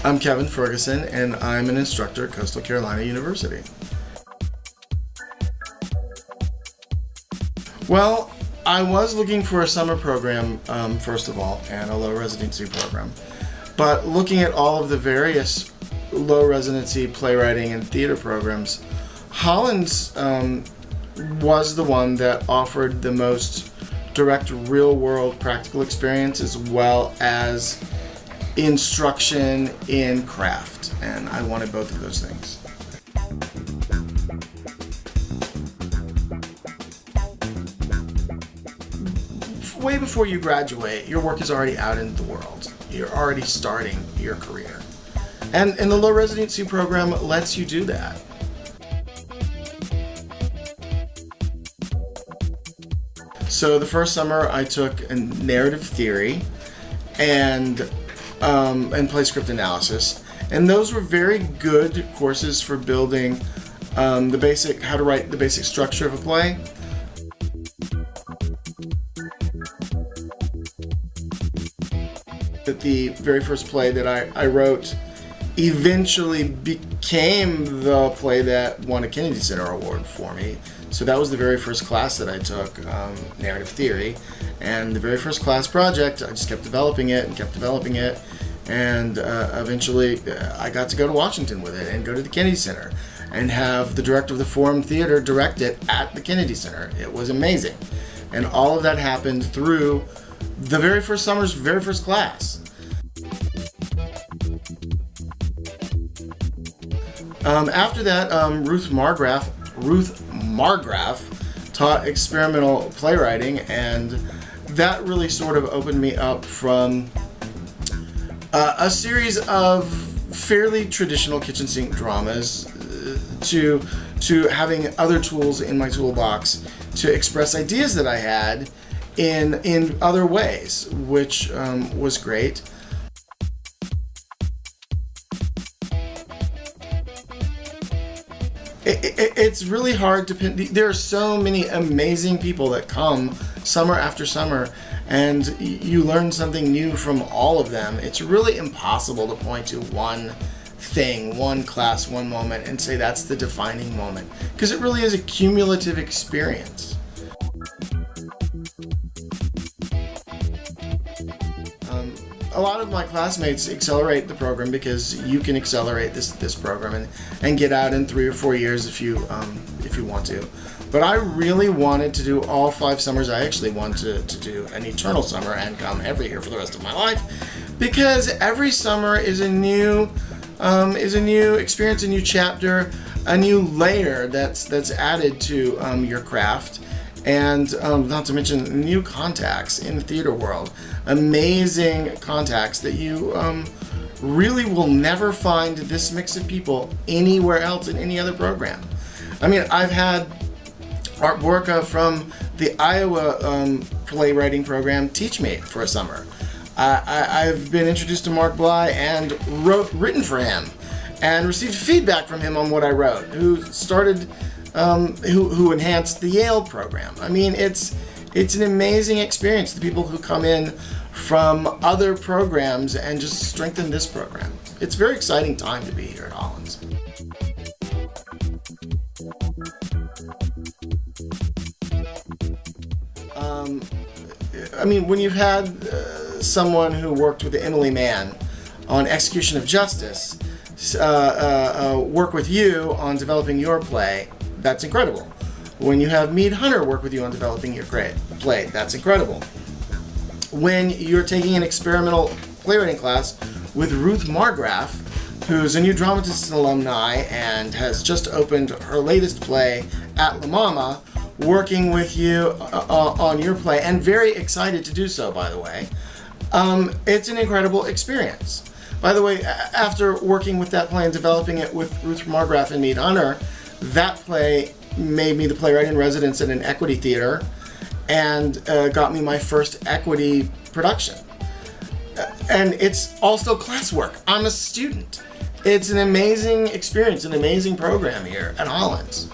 I'm Kevin Ferguson, and I'm an instructor at Coastal Carolina University. Well, I was looking for a summer program, first of all, and a low residency program. But looking at all of the various low residency playwriting and theater programs, Hollins was the one that offered the most direct real-world practical experience as well as instruction in craft, and I wanted both of those things. Way before you graduate, your work is already out into the world. You're already starting your career. And the low residency program lets you do that. So the first summer I took a narrative theory and play script analysis, and those were very good courses for building how to write the basic structure of a play. The very first play that I wrote eventually became the play that won a Kennedy Center Award for me. So that was the very first class that I took, narrative theory, and the very first class project, I just kept developing it, and eventually I got to go to Washington with it and go to the Kennedy Center and have the director of the Forum Theater direct it at the Kennedy Center. It was amazing. And all of that happened through the very first summer's very first class. After that, Ruth Margraf taught experimental playwriting, and that really sort of opened me up from a series of fairly traditional kitchen sink dramas to having other tools in my toolbox to express ideas that I had in other ways, which was great. It's really hard to pin. There are so many amazing people that come summer after summer, and you learn something new from all of them. It's really impossible to point to one thing, one class, one moment, and say that's the defining moment, because it really is a cumulative experience. A lot of my classmates accelerate the program because you can accelerate this program and get out in 3 or 4 years if you want to. But I really wanted to do all 5 summers. I actually wanted to do an eternal summer and come every year for the rest of my life, because every summer is a new experience, a new chapter, a new layer that's added to your craft. And not to mention new contacts in the theater world. Amazing contacts that you really will never find this mix of people anywhere else in any other program. I mean, I've had Art Borka from the Iowa playwriting program teach me for a summer. I've been introduced to Mark Bly and written for him and received feedback from him on what I wrote, who enhanced the Yale program. I mean, it's an amazing experience. The people who come in from other programs and just strengthen this program. It's a very exciting time to be here at Hollins. I mean, when you've had someone who worked with Emily Mann on Execution of Justice work with you on developing your play, that's incredible. When you have Meade Hunter work with you on developing your play, that's incredible. When you're taking an experimental playwriting class with Ruth Margraf, who's a new Dramatist alumni and has just opened her latest play at La Mama, working with you on your play, and very excited to do so, by the way, it's an incredible experience. By the way, after working with that play and developing it with Ruth Margraf and Meade Hunter, that play made me the Playwright-in-Residence at an equity theater and got me my first equity production. And it's also classwork. I'm a student. It's an amazing experience, an amazing program here at Hollins.